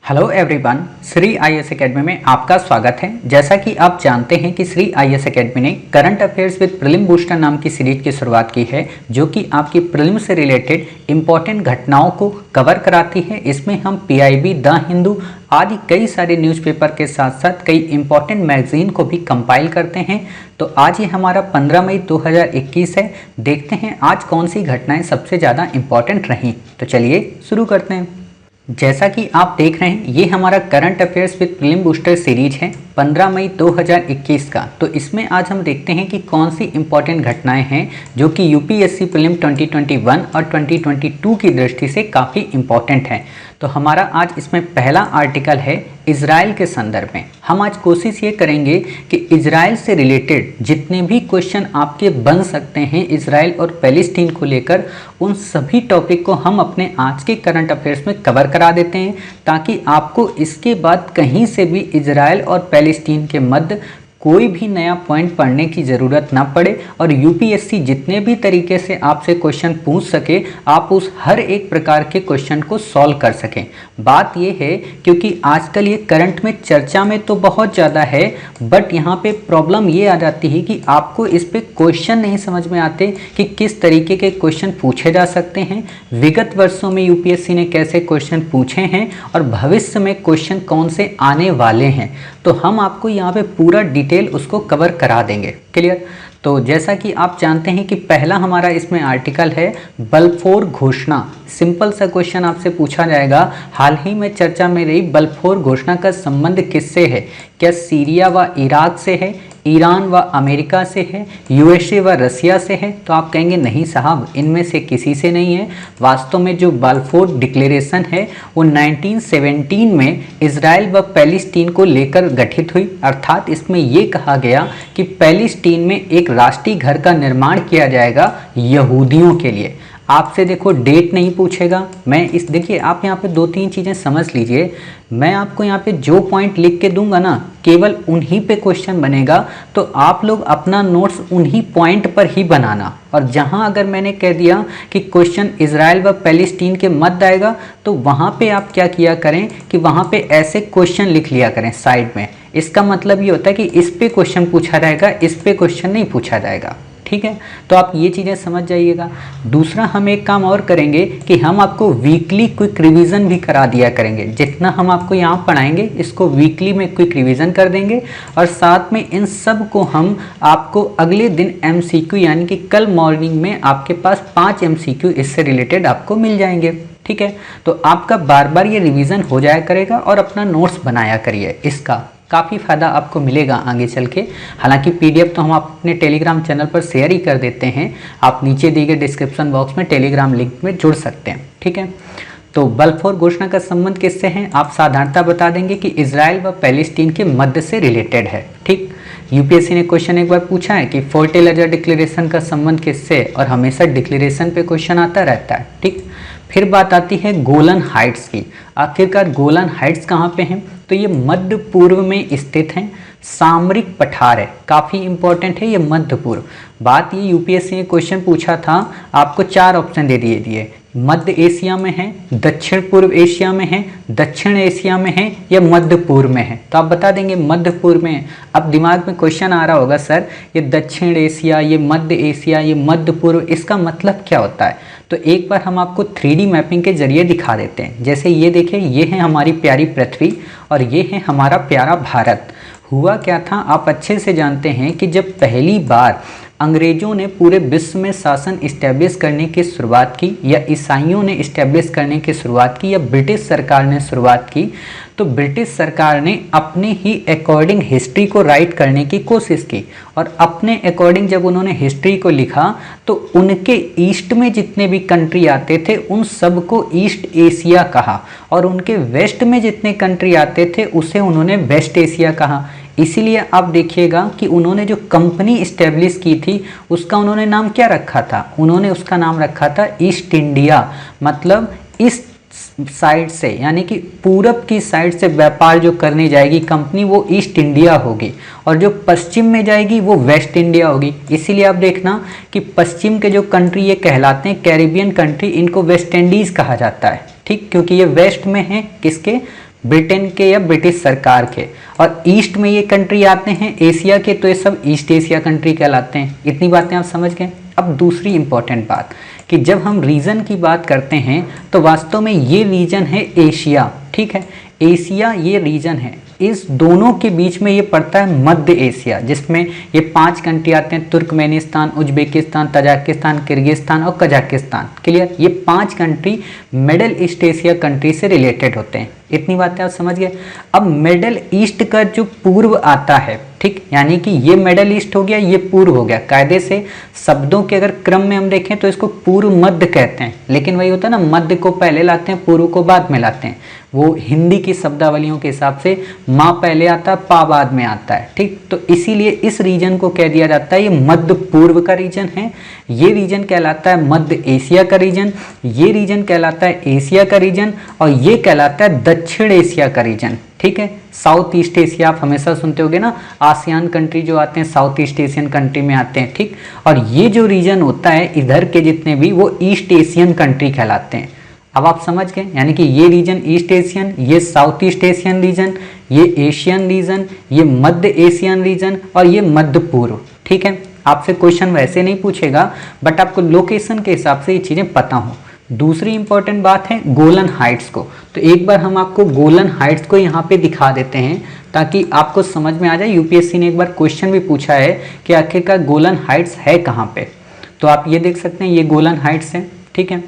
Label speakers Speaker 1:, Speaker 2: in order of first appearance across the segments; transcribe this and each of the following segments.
Speaker 1: Hello everyone, Shri IAS academy में आपका स्वागत है। जैसा कि आप जानते हैं कि श्री आईएएस एकेडमी ने current affairs with prelim booster नाम की सीरीज की शुरुआत की है, जो कि आपकी प्रीलिम से रिलेटेड इंपॉर्टेंट घटनाओं को कवर कराती है। इसमें हम पीआईबी, द हिंदू आदि कई सारे न्यूज़पेपर के साथ साथ कई इंपॉर्टेंट मैगजीन को भी कंपाइल करते हैं। तो आज ये हमारा 15 मई 2021 है। देखते हैं आज कौन सी घटनाएं सबसे ज़्यादा इंपॉर्टेंट रहीं। तो चलिए शुरू करते हैं। जैसा कि आप देख रहे हैं, ये हमारा current affairs with prelim booster series है 15 मई 2021 का। तो इसमें आज हम देखते हैं कि कौन सी इंपॉर्टेंट घटनाएं हैं जो कि यूपीएससी प्रीलिम 2021 और 2022 की दृष्टि से काफ़ी इंपॉर्टेंट हैं। तो हमारा आज इसमें पहला आर्टिकल है इजराइल के संदर्भ में। हम आज कोशिश ये करेंगे कि इजराइल से रिलेटेड जितने भी क्वेश्चन आपके बन सकते हैं इजराइल और पैलेस्टीन को लेकर, उन सभी टॉपिक को हम अपने आज के करंट अफेयर्स में कवर करा देते हैं, ताकि आपको इसके बाद कहीं से भी इजराइल और पैलेस्टीन के मध्य कोई भी नया पॉइंट पढ़ने की ज़रूरत ना पड़े और यूपीएससी जितने भी तरीके से आपसे क्वेश्चन पूछ सके, आप उस हर एक प्रकार के क्वेश्चन को सॉल्व कर सकें। बात यह है क्योंकि आजकल ये करंट में चर्चा में तो बहुत ज़्यादा है, बट यहाँ पे प्रॉब्लम ये आ जाती है कि आपको इस पे क्वेश्चन नहीं समझ में आते कि किस तरीके के क्वेश्चन पूछे जा सकते हैं, विगत वर्षों में यूपीएससी ने कैसे क्वेश्चन पूछे हैं और भविष्य में क्वेश्चन कौन से आने वाले हैं। तो हम आपको यहाँ पे पूरा डिटेल उसको कवर करा देंगे। क्लियर? तो जैसा कि आप जानते हैं कि पहला हमारा इसमें आर्टिकल है बल्फोर घोषणा। सिंपल सा क्वेश्चन आपसे पूछा जाएगा, हाल ही में चर्चा में रही बल्फोर घोषणा का संबंध किससे है? क्या सीरिया व इराक से है, ईरान व अमेरिका से है, यूएसए व रसिया से है? तो आप कहेंगे नहीं साहब, इनमें से किसी से नहीं है। वास्तव में जो बाल्फोर डिक्लेरेशन है वो 1917 में इजराइल व पैलेस्टीन को लेकर गठित हुई। अर्थात इसमें ये कहा गया कि पैलेस्टीन में एक राष्ट्रीय घर का निर्माण किया जाएगा यहूदियों के लिए। आपसे देखो डेट नहीं पूछेगा। मैं इस देखिए, आप यहाँ पे दो तीन चीज़ें समझ लीजिए। मैं आपको यहाँ पे जो पॉइंट लिख के दूंगा ना, केवल उन्हीं पे क्वेश्चन बनेगा। तो आप लोग अपना नोट्स उन्हीं पॉइंट पर ही बनाना। और जहाँ अगर मैंने कह दिया कि क्वेश्चन इजराइल व पैलेस्टीन के मध्य आएगा, तो वहाँ पे आप क्या किया करें कि वहाँ पे ऐसे क्वेश्चन लिख लिया करें साइड में। इसका मतलब ये होता है कि इस पे क्वेश्चन पूछा जाएगा, इस पे क्वेश्चन नहीं पूछा जाएगा। ठीक है, तो आप ये चीज़ें समझ जाइएगा। दूसरा, हम एक काम और करेंगे कि हम आपको वीकली क्विक रिवीजन भी करा दिया करेंगे। जितना हम आपको यहाँ पढ़ाएंगे, इसको वीकली में क्विक रिवीजन कर देंगे और साथ में इन सब को हम आपको अगले दिन एमसीक्यू यानी कि कल मॉर्निंग में आपके पास 5 एमसीक्यू इससे रिलेटेड आपको मिल जाएंगे। ठीक है, तो आपका बार बार ये रिवीजन हो जाया करेगा और अपना नोट्स बनाया करिए। इसका काफ़ी फ़ायदा आपको मिलेगा आगे चल के। हालांकि पीडीएफ तो हम अपने टेलीग्राम चैनल पर शेयर ही कर देते हैं। आप नीचे दिए गए डिस्क्रिप्शन बॉक्स में टेलीग्राम लिंक में जुड़ सकते हैं। ठीक है, तो बल्फोर घोषणा का संबंध किससे है? आप साधारणतः बता देंगे कि इजराइल व पैलेस्टीन के मध्य से रिलेटेड है। ठीक, यूपीएससी ने क्वेश्चन एक बार पूछा है कि फर्टिलाइजर डिक्लेरेशन का संबंध किससे, और हमेशा डिक्लेरेशन पे क्वेश्चन आता रहता है। ठीक, फिर बात आती है गोलन हाइट्स की। आखिरकार गोलन हाइट्स कहाँ पे हैं? तो ये मध्य पूर्व में स्थित हैं, सामरिक पठार है, काफ़ी इंपॉर्टेंट है ये मध्य पूर्व। बात ये यूपीएससी ने क्वेश्चन पूछा था, आपको 4 ऑप्शन दे दिए, मध्य एशिया में है, दक्षिण पूर्व एशिया में है, दक्षिण एशिया में है या मध्य पूर्व में है। तो आप बता देंगे मध्य पूर्व में है। अब दिमाग में क्वेश्चन आ रहा होगा, सर ये दक्षिण एशिया, ये मध्य एशिया, ये मध्य पूर्व, इसका मतलब क्या होता है? तो एक बार हम आपको 3D मैपिंग के जरिए दिखा देते हैं। जैसे ये देखिए, ये है हमारी प्यारी पृथ्वी और ये है हमारा प्यारा भारत। हुआ क्या था, आप अच्छे से जानते हैं कि जब पहली बार अंग्रेजों ने पूरे विश्व में शासन इस्टेब्लिश करने की शुरुआत की, या ईसाइयों ने इस्टेब्लिश करने की शुरुआत की, या ब्रिटिश सरकार ने शुरुआत की, तो ब्रिटिश सरकार ने अपने ही अकॉर्डिंग हिस्ट्री को राइट करने की कोशिश की। और अपने अकॉर्डिंग जब उन्होंने हिस्ट्री को लिखा, तो उनके ईस्ट में जितने भी कंट्री आते थे उन सबको ईस्ट एशिया कहा, और उनके वेस्ट में जितने कंट्री आते थे उसे उन्होंने वेस्ट एशिया कहा। इसीलिए आप देखिएगा कि उन्होंने जो कंपनी इस्टेब्लिश की थी उसका उन्होंने नाम क्या रखा था? उन्होंने उसका नाम रखा था ईस्ट इंडिया। मतलब इस साइड से, यानी कि पूरब की साइड से व्यापार जो करने जाएगी कंपनी, वो ईस्ट इंडिया होगी, और जो पश्चिम में जाएगी वो वेस्ट इंडिया होगी। इसीलिए आप देखना कि पश्चिम के जो कंट्री ये कहलाते हैं कैरिबियन कंट्री, इनको वेस्ट इंडीज़ कहा जाता है। ठीक, क्योंकि ये वेस्ट में है किसके, ब्रिटेन के या ब्रिटिश सरकार के, और ईस्ट में ये कंट्री आते हैं एशिया के, तो ये सब ईस्ट एशिया कंट्री कहलाते हैं। इतनी बातें आप समझ गए। अब दूसरी इंपॉर्टेंट बात कि जब हम रीजन की बात करते हैं तो वास्तव में ये रीजन है एशिया, ठीक है, एशिया ये रीजन है। इस दोनों के बीच में ये पड़ता है मध्य एशिया, जिसमें ये 5 कंट्री आते हैं, तुर्कमेनिस्तान, उज्बेकिस्तान, तजाकिस्तान, किर्गिस्तान और कजाकिस्तान। क्लियर, ये 5 country middle east Asia country से रिलेटेड होते हैं। इतनी बातें आप समझ गए। अब मिडिल ईस्ट का जो पूर्व आता है, ठीक, यानी कि ये मिडिल ईस्ट हो गया, ये पूर्व हो गया। कायदे से शब्दों के अगर क्रम में हम देखें तो इसको पूर्व मध्य कहते हैं, लेकिन वही होता है ना, मध्य को पहले लाते हैं, पूर्व को बाद में लाते हैं। वो हिंदी की शब्दावलियों के हिसाब से माँ पहले आता है, पा बाद में आता है, ठीक। तो इसीलिए इस रीजन को कह दिया जाता है ये मध्य पूर्व का रीजन है। ये रीजन कहलाता है मध्य एशिया का रीजन, ये रीजन कहलाता है एशिया का रीजन, और ये कहलाता है दक्षिण एशिया का रीजन, ठीक है। साउथ ईस्ट एशिया आप हमेशा सुनते होगे ना, आसियान कंट्री जो आते हैं साउथ ईस्ट एशियन कंट्री में आते हैं, ठीक। और ये जो रीजन होता है इधर के जितने भी, वो ईस्ट एशियन कंट्री कहलाते हैं। अब आप समझ गए, यानी कि ये रीजन ईस्ट एशियन, ये साउथ ईस्ट एशियन रीजन, ये एशियन रीजन, ये मध्य एशियन रीजन, और ये मध्य पूर्व, ठीक है। आपसे क्वेश्चन वैसे नहीं पूछेगा, बट आपको लोकेशन के हिसाब से ये चीजें पता हो। दूसरी इंपॉर्टेंट बात है गोलन हाइट्स को। तो एक बार हम आपको गोलन हाइट्स को यहाँ पे दिखा देते हैं ताकि आपको समझ में आ जाए। यूपीएससी ने एक बार क्वेश्चन भी पूछा है कि आखिरकार गोलन हाइट्स है कहाँ पे। तो आप ये देख सकते हैं, ये गोलन हाइट्स है, ठीक है।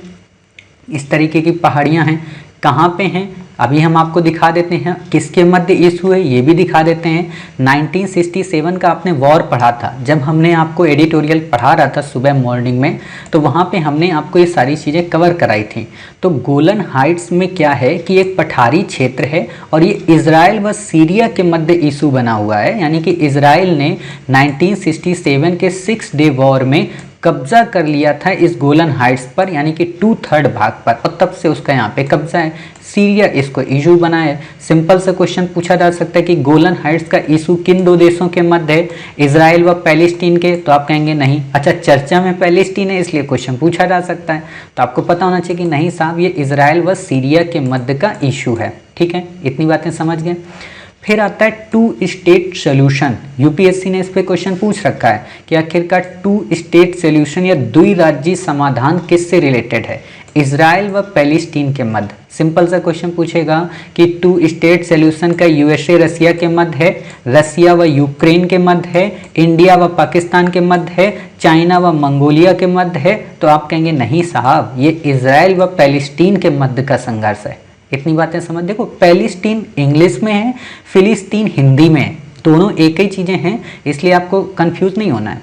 Speaker 1: इस तरीके की पहाड़ियाँ हैं, कहाँ पे हैं अभी हम आपको दिखा देते हैं। किसके मध्य इशू है ये भी दिखा देते हैं। 1967 का आपने वॉर पढ़ा था, जब हमने आपको एडिटोरियल पढ़ा रहा था सुबह मॉर्निंग में, तो वहाँ पे हमने आपको ये सारी चीज़ें कवर कराई थी। तो गोलन हाइट्स में क्या है कि एक पठारी क्षेत्र है और ये इजराइल व सीरिया के मध्य इशू बना हुआ है। यानी कि इजराइल ने 1967 के 6 डे वॉर में कब्जा कर लिया था इस गोलन हाइट्स पर, यानी कि 2/3 भाग पर, और तब से उसका यहाँ पे कब्जा है। सीरिया इसको इशू बना है। सिंपल सा क्वेश्चन पूछा जा सकता है कि गोलन हाइट्स का इशू किन 2 देशों के मध्य है, इजराइल व पैलेस्टीन के, तो आप कहेंगे नहीं। अच्छा, चर्चा में पैलेस्टीन है इसलिए क्वेश्चन पूछा जा सकता है, तो आपको पता होना चाहिए कि नहीं साहब, ये इजराइल व सीरिया के मध्य का इशू है, ठीक है। इतनी बातें समझ गए। फिर आता है 2 स्टेट सोल्यूशन। यूपीएससी ने इस पे क्वेश्चन पूछ रखा है कि आखिरकार 2 स्टेट सोल्यूशन या द्विराज्यीय समाधान किससे रिलेटेड है, इजराइल व पैलेस्टीन के मध्य। सिंपल सा क्वेश्चन पूछेगा कि 2 स्टेट सोल्यूशन का यूएसए रसिया के मध्य है, रसिया व यूक्रेन के मध्य है, इंडिया व पाकिस्तान के मध्य है, चाइना व मंगोलिया के मध्य है, तो आप कहेंगे नहीं साहब, ये इजराइल व पैलेस्टीन के मध्य का संघर्ष है। इतनी बातें समझ। देखो, पैलेस्टीन इंग्लिश में है, फिलिस्तीन हिंदी में है, दोनों एक ही चीज़ें हैं, इसलिए आपको कंफ्यूज नहीं होना है।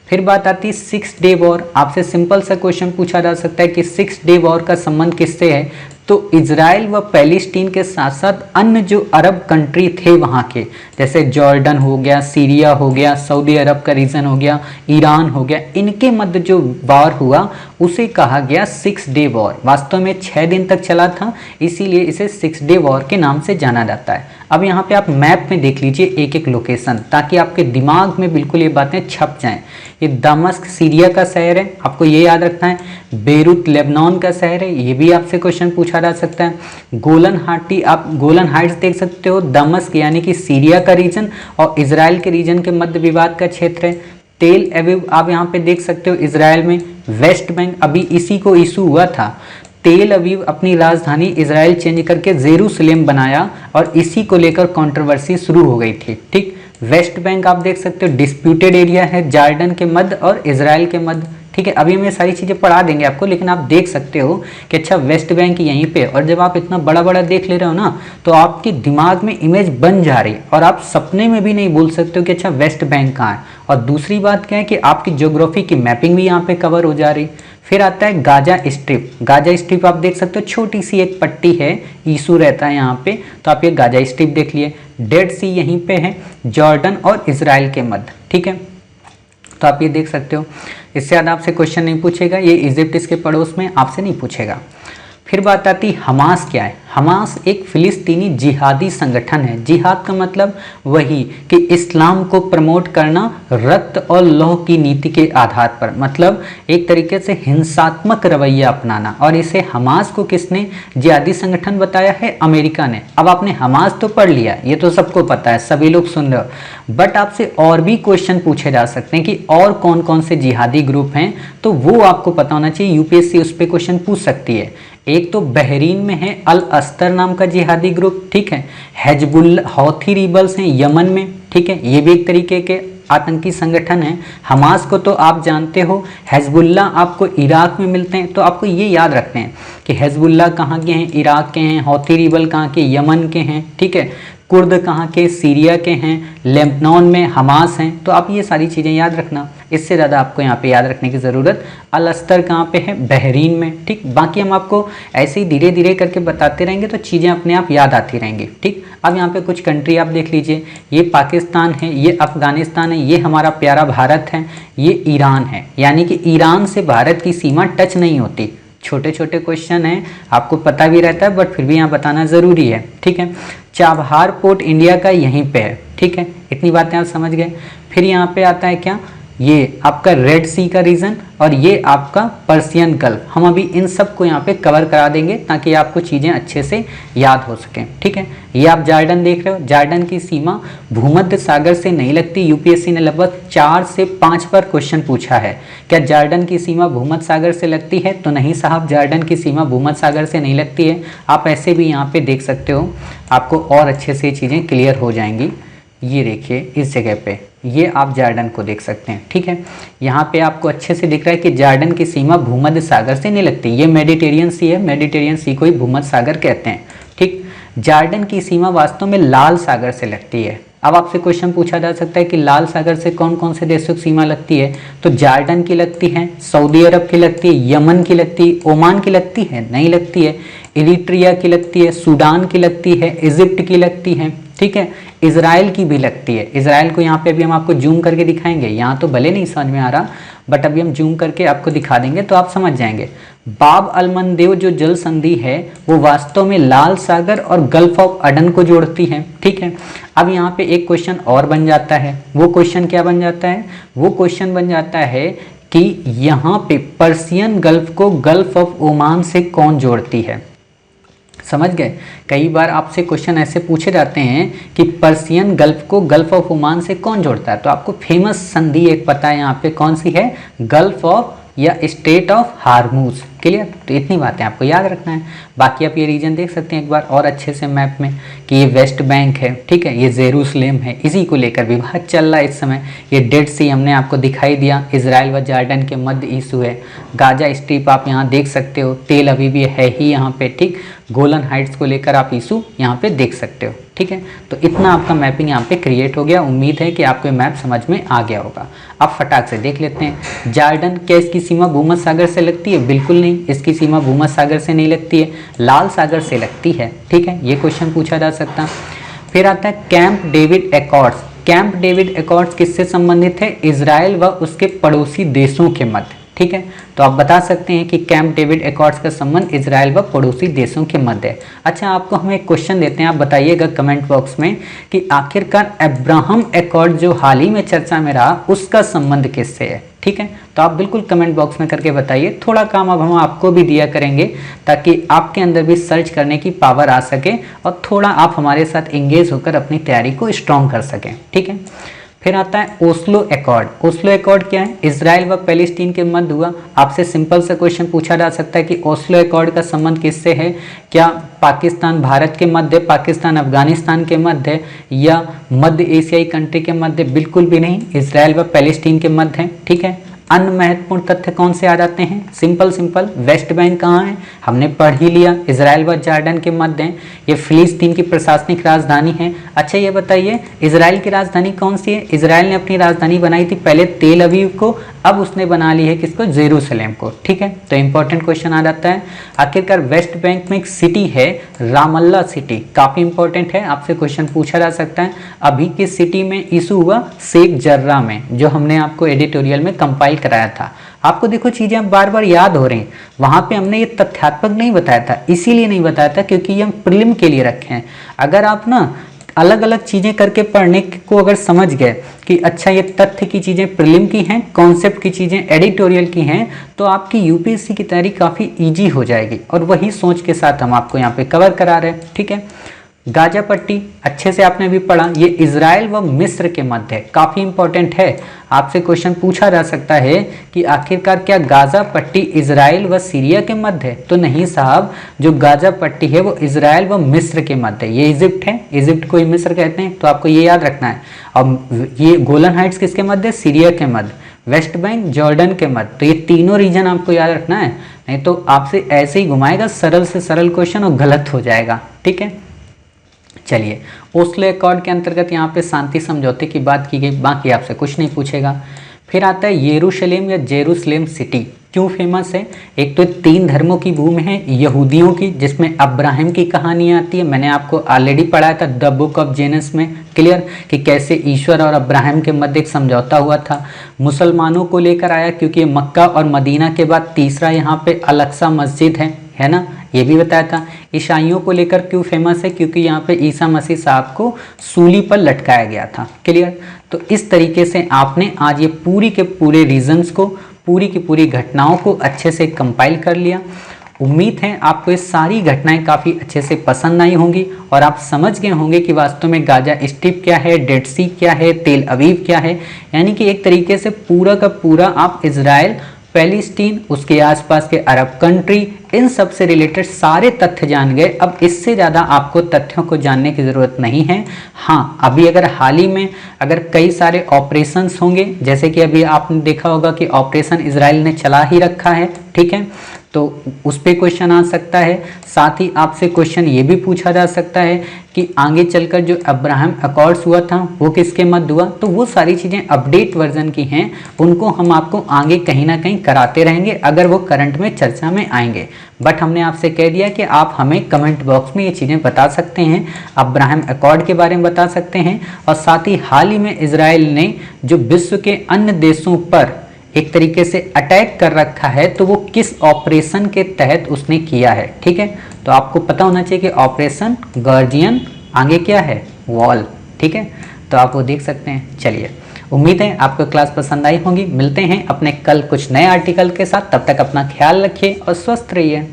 Speaker 1: फिर बात आती है 6 डे वॉर। आपसे सिंपल सा क्वेश्चन पूछा जा सकता है कि 6 डे वॉर का संबंध किससे है, तो इजराइल व पैलेस्टीन के साथ साथ अन्य जो अरब कंट्री थे वहाँ के, जैसे जॉर्डन हो गया, सीरिया हो गया, सऊदी अरब का रीजन हो गया, ईरान हो गया, इनके मध्य जो वॉर हुआ उसे कहा गया 6 डे वॉर। वास्तव में 6 दिन तक चला था, इसीलिए इसे 6 डे वॉर के नाम से जाना जाता है। अब यहाँ पे आप मैप में देख लीजिए एक एक लोकेशन, ताकि आपके दिमाग में बिल्कुल ये बातें छप जाएं। ये दमस्क सीरिया का शहर है, आपको ये याद रखना है। बेरूत लेबनान का शहर है, ये भी आपसे क्वेश्चन पूछा जा सकता है। गोलन हाटी, आप गोलन हाइट्स देख सकते हो, दमस्क यानी कि सीरिया का रीजन और इजराइल के रीजन के मध्य विवाद का क्षेत्र है। तेल अवीव आप यहाँ पे देख सकते हो इजराइल में। वेस्ट बैंक अभी इसी को इशू हुआ था, तेल अवीव अपनी राजधानी इजराइल चेंज करके जेरूसलेम बनाया और इसी को लेकर कंट्रोवर्सी शुरू हो गई थी, ठीक। वेस्ट बैंक आप देख सकते हो डिस्प्यूटेड एरिया है जॉर्डन के मध्य और इजराइल के मध्य, ठीक है। अभी हम ये सारी चीज़ें पढ़ा देंगे आपको, लेकिन आप देख सकते हो कि अच्छा वेस्ट बैंक यहीं पे, और जब आप इतना बड़ा बड़ा देख ले रहे हो ना, तो आपके दिमाग में इमेज बन जा रही है और आप सपने में भी नहीं बोल सकते हो कि अच्छा वेस्ट बैंक कहाँ है। और दूसरी बात क्या है कि आपकी ज्योग्राफी की मैपिंग भी यहाँ पे कवर हो जा रही। फिर आता है गाजा स्ट्रिप। गाजा स्ट्रिप आप देख सकते हो, छोटी सी एक पट्टी है, इशू रहता है यहाँ पे, तो आप ये गाजा स्ट्रिप देख लिए। डेड सी यहीं पे है, जॉर्डन और इजराइल के मध्य, ठीक है। तो आप ये देख सकते हो। इससे ज़्यादा आपसे क्वेश्चन नहीं पूछेगा, ये इजिप्ट इसके पड़ोस में, आपसे नहीं पूछेगा। फिर बात आती हमास क्या है। हमास एक फिलिस्तीनी जिहादी संगठन है। जिहाद का मतलब वही कि इस्लाम को प्रमोट करना रक्त और लौह की नीति के आधार पर, मतलब एक तरीके से हिंसात्मक रवैया अपनाना। और इसे हमास को किसने जिहादी संगठन बताया है? अमेरिका ने। अब आपने हमास तो पढ़ लिया, ये तो सबको पता है, सभी लोग सुन रहे हो, बट आपसे और भी क्वेश्चन पूछे जा सकते हैं कि और कौन कौन से जिहादी ग्रुप हैं, तो वो आपको पता होना चाहिए। यूपीएससी उस पर क्वेश्चन पूछ सकती है। एक तो बहरीन में है अल अस्तर नाम का जिहादी ग्रुप, ठीक है। हिजबुल्लाह हौथी रिबल्स हैं यमन में, ठीक है, ये भी एक तरीके के आतंकी संगठन है। हमास को तो आप जानते हो, हिजबुल्लाह आपको इराक में मिलते हैं। तो आपको ये याद रखते हैं कि हिजबुल्लाह कहाँ के हैं? इराक के हैं। हौथी रिबल कहाँ के? यमन के हैं, ठीक है। कुर्द कहाँ के? सीरिया के हैं। लेबनान में हमास हैं। तो आप ये सारी चीज़ें याद रखना, इससे ज़्यादा आपको यहाँ पे याद रखने की ज़रूरत। अल अस्तर कहाँ पे है? बहरीन में, ठीक। बाकी हम आपको ऐसे ही धीरे धीरे करके बताते रहेंगे तो चीज़ें अपने आप याद आती रहेंगी, ठीक। अब यहाँ पे कुछ कंट्री आप देख लीजिए, ये पाकिस्तान है, ये अफगानिस्तान है, ये हमारा प्यारा भारत है, ये ईरान है। यानी कि ईरान से भारत की सीमा टच नहीं होती। छोटे छोटे क्वेश्चन हैं, आपको पता भी रहता है, बट फिर भी यहाँ बताना ज़रूरी है, ठीक है। चाबहार पोर्ट इंडिया का यहीं पे है, ठीक है। इतनी बातें आप समझ गए। फिर यहाँ पे आता है क्या? ये आपका रेड सी का रीजन और ये आपका पर्सियन गल्फ। हम अभी इन सब को यहाँ पे कवर करा देंगे ताकि आपको चीज़ें अच्छे से याद हो सकें, ठीक है। ये आप जॉर्डन देख रहे हो, जॉर्डन की सीमा भूमध्य सागर से नहीं लगती। यूपीएससी ने लगभग 4 से 5 बार क्वेश्चन पूछा है, क्या जॉर्डन की सीमा भूमध्य सागर से लगती है? तो नहीं साहब, जॉर्डन की सीमा भूमध्य सागर से नहीं लगती है। आप ऐसे भी यहाँ पे देख सकते हो, आपको और अच्छे से चीज़ें क्लियर हो जाएंगी। ये देखिए इस जगह पे, ये आप जॉर्डन को देख सकते हैं, ठीक है। यहाँ पे आपको अच्छे से दिख रहा है कि जॉर्डन की सीमा भूमध्य सागर से नहीं लगती। ये मेडिटेरियन सी है, मेडिटेरियन सी को ही भूमध्य सागर कहते हैं, ठीक। जॉर्डन की सीमा वास्तव में लाल सागर से लगती है। अब आपसे क्वेश्चन पूछा जा सकता है कि लाल सागर से कौन कौन से देशों की सीमा लगती है? तो जॉर्डन की लगती है, सऊदी अरब की लगती है, यमन की लगती है, ओमान की लगती है, नहीं लगती है, इरिट्रिया की लगती है, सूडान की लगती है, इजिप्ट की लगती है, ठीक है, इजराइल की भी लगती है। इजराइल को यहाँ पे अभी हम आपको जूम करके दिखाएंगे, यहाँ तो भले नहीं समझ में आ रहा, बट अभी हम जूम करके आपको दिखा देंगे तो आप समझ जाएंगे। बाब अल मंदेब जो जल संधि है वो वास्तव में लाल सागर और गल्फ ऑफ अडन को जोड़ती है, ठीक है। अब यहाँ पे एक क्वेश्चन और बन जाता है, वो क्वेश्चन क्या बन जाता है? वो क्वेश्चन बन जाता है कि यहाँ पे पर्सियन गल्फ को गल्फ ऑफ ओमान से कौन जोड़ती है? समझ गए? कई बार आपसे क्वेश्चन ऐसे पूछे जाते हैं कि पर्सियन गल्फ को गल्फ ऑफ ओमान से कौन जोड़ता है? तो आपको फेमस संधि एक पता है यहाँ पे, कौन सी है? गल्फ ऑफ या स्टेट ऑफ हार्मूज। क्लियर? तो इतनी बातें आपको याद रखना है। बाकी आप ये रीजन देख सकते हैं एक बार और अच्छे से मैप में कि ये वेस्ट बैंक है, ठीक है, ये जेरूसलेम है, इसी को लेकर विवाद चल रहा है इस समय। ये डेड सी हमने आपको दिखाई दिया, इजराइल व जॉर्डन के मध्य इशू है। गाजा स्ट्रिप आप यहाँ देख सकते हो, तेल अवीव है ही यहाँ पे, ठीक। गोलन हाइट्स को लेकर आप इशू यहाँ पे देख सकते हो, ठीक है। तो इतना आपका मैपिंग यहाँ पे क्रिएट हो गया। उम्मीद है कि आपको ये मैप समझ में आ गया होगा। अब फटाक से देख लेते हैं, जॉर्डन क्या इसकी सीमा भूमध्य सागर से लगती है? बिल्कुल नहीं, इसकी सीमा भूमध्य सागर से नहीं लगती है, लाल सागर से लगती है, ठीक है। ये क्वेश्चन पूछा जा सकता। फिर आता है camp David Accords. Camp David Accords किससे संबंधित है? इजराइल व उसके पड़ोसी देशों के मध्य, ठीक है। तो आप बता सकते हैं कि कैंप डेविड एकॉर्ड्स का संबंध इजराइल व पड़ोसी देशों के मध्य है। अच्छा, आपको हम एक क्वेश्चन देते हैं, आप बताइएगा कमेंट बॉक्स में कि आखिरकार अब्राहम एकॉर्ड जो हाल ही में चर्चा में रहा उसका संबंध किससे है, ठीक है। तो आप बिल्कुल कमेंट बॉक्स में करके बताइए। थोड़ा काम अब हम आपको भी दिया करेंगे ताकि आपके अंदर भी सर्च करने की पावर आ सके और थोड़ा आप हमारे साथ एंगेज होकर अपनी तैयारी को स्ट्रॉन्ग कर सकें, ठीक है। फिर आता है ओस्लो एकॉर्ड। ओस्लो एकॉर्ड क्या है? इजराइल व पैलेस्टीन के मध्य हुआ। आपसे सिंपल सा क्वेश्चन पूछा जा सकता है कि ओस्लो एकॉर्ड का संबंध किससे है? क्या पाकिस्तान भारत के मध्य, पाकिस्तान अफगानिस्तान के मध्य या मध्य एशियाई कंट्री के मध्य? बिल्कुल भी नहीं, इजराइल व पैलेस्टीन के मध्य है, ठीक है। अन्य महत्वपूर्ण तथ्य कौन से आ जाते हैं? सिंपल वेस्ट बैंक कहाँ है? हमने पढ़ ही लिया, इजराइल व जॉर्डन के मध्य है। ये फिलिस्तीन की प्रशासनिक राजधानी है। अच्छा ये बताइए, इजराइल की राजधानी कौन सी है? इजराइल ने अपनी राजधानी बनाई थी पहले तेल अवीव को, अब उसने बना ली है किसको? जेरूसलेम को, ठीक है। तो इंपॉर्टेंट क्वेश्चन आ जाता है। आखिरकार वेस्ट बैंक में एक सिटी है रामल्ला सिटी, काफी इंपॉर्टेंट है, आपसे क्वेश्चन पूछा जा सकता है। अभी किस सिटी में इशू हुआ? शेख जर्रा में, जो हमने आपको एडिटोरियल में कंपाइल कराया था। आपको देखो चीजें अब बार बार याद हो रही हैं। वहां पे हमने ये तथ्यात्मक नहीं बताया था, इसीलिए नहीं बताया था क्योंकि ये हम प्रीलिम के लिए रखे हैं। अगर आप ना अलग अलग चीजें करके पढ़ने को अगर समझ गए कि अच्छा ये तथ्य की चीजें प्रीलिम की हैं, कॉन्सेप्ट की चीजें एडिटोरियल की हैं, तो आपकी यूपीएससी की तैयारी काफी इजी हो जाएगी। और वही सोच के साथ हम आपको यहाँ पे कवर करा रहे हैं। ठीक है, गाजा पट्टी अच्छे से आपने भी पढ़ा, ये इजराइल व मिस्र के मध्य है, काफी इंपॉर्टेंट है। आपसे क्वेश्चन पूछा जा सकता है कि आखिरकार क्या गाजा पट्टी इजराइल व सीरिया के मध्य है? तो नहीं साहब, जो गाजा पट्टी है वो इजराइल व मिस्र के मध्य है। ये इजिप्ट है, इजिप्ट को ही मिस्र कहते हैं, तो आपको ये याद रखना है। अब ये गोलन हाइट्स किसके मध्य? सीरिया के मध्य। वेस्ट बैंक जॉर्डन के मध्य। तो ये तीनों रीजन आपको याद रखना है, नहीं तो आपसे ऐसे ही घुमाएगा सरल से सरल क्वेश्चन और गलत हो जाएगा। ठीक है, चलिए ओस्लो अकॉर्ड के अंतर्गत यहाँ पे शांति समझौते की बात की गई, बाकी आपसे कुछ नहीं पूछेगा। फिर आता है यरूशलेम या जेरूसलेम सिटी, क्यों फेमस है? एक तो 3 धर्मों की भूमि है, यहूदियों की, जिसमें अब्राहम की कहानी आती है, मैंने आपको ऑलरेडी पढ़ाया था द बुक ऑफ जेनस में, क्लियर, कि कैसे ईश्वर और अब्राहम के मध्य एक समझौता हुआ था। मुसलमानों को लेकर आया क्योंकि मक्का और मदीना के बाद तीसरा यहाँ पे अल-अक्सा मस्जिद है ना, ये भी बताया था। ईसाइयों को लेकर क्यों फेमस है? क्योंकि यहाँ पे ईसा मसीह साहब को सूली पर लटकाया गया था, क्लियर। तो इस तरीके से आपने आज ये पूरी के पूरे रीजंस को, पूरी की पूरी घटनाओं को अच्छे से कंपाइल कर लिया। उम्मीद है आपको ये सारी घटनाएं काफ़ी अच्छे से पसंद आई होंगी और आप समझ गए होंगे कि वास्तव में गाजा स्ट्रिप क्या है, डेड सी क्या है, तेल अवीव क्या है। यानी कि एक तरीके से पूरा का पूरा आप इजराइल, पैलेस्टीन, उसके आसपास के अरब कंट्री, इन सब से रिलेटेड सारे तथ्य जान गए। अब इससे ज़्यादा आपको तथ्यों को जानने की ज़रूरत नहीं है। हाँ, अभी अगर हाल ही में अगर कई सारे ऑपरेशंस होंगे, जैसे कि अभी आपने देखा होगा कि ऑपरेशन इजराइल ने चला ही रखा है, ठीक है, तो उस पर क्वेश्चन आ सकता है। साथ ही आपसे क्वेश्चन ये भी पूछा जा सकता है कि आगे चलकर जो अब्राहम अकॉर्ड्स हुआ था वो किसके मध्य हुआ। तो वो सारी चीज़ें अपडेट वर्जन की हैं, उनको हम आपको आगे कहीं ना कहीं कराते रहेंगे अगर वो करंट में चर्चा में आएंगे। बट हमने आपसे कह दिया कि आप हमें कमेंट बॉक्स में ये चीज़ें बता सकते हैं, अब्राहम अकॉर्ड के बारे में बता सकते हैं, और साथ ही हाल ही में इजराइल ने जो विश्व के अन्य देशों पर एक तरीके से अटैक कर रखा है, तो वो किस ऑपरेशन के तहत उसने किया है। ठीक है, तो आपको पता होना चाहिए कि ऑपरेशन गार्जियन, आगे क्या है, वॉल। ठीक है, तो आप वो देख सकते हैं। चलिए, उम्मीद है आपको क्लास पसंद आई होगी। मिलते हैं अपने कल कुछ नए आर्टिकल के साथ, तब तक अपना ख्याल रखिए और स्वस्थ रहिए।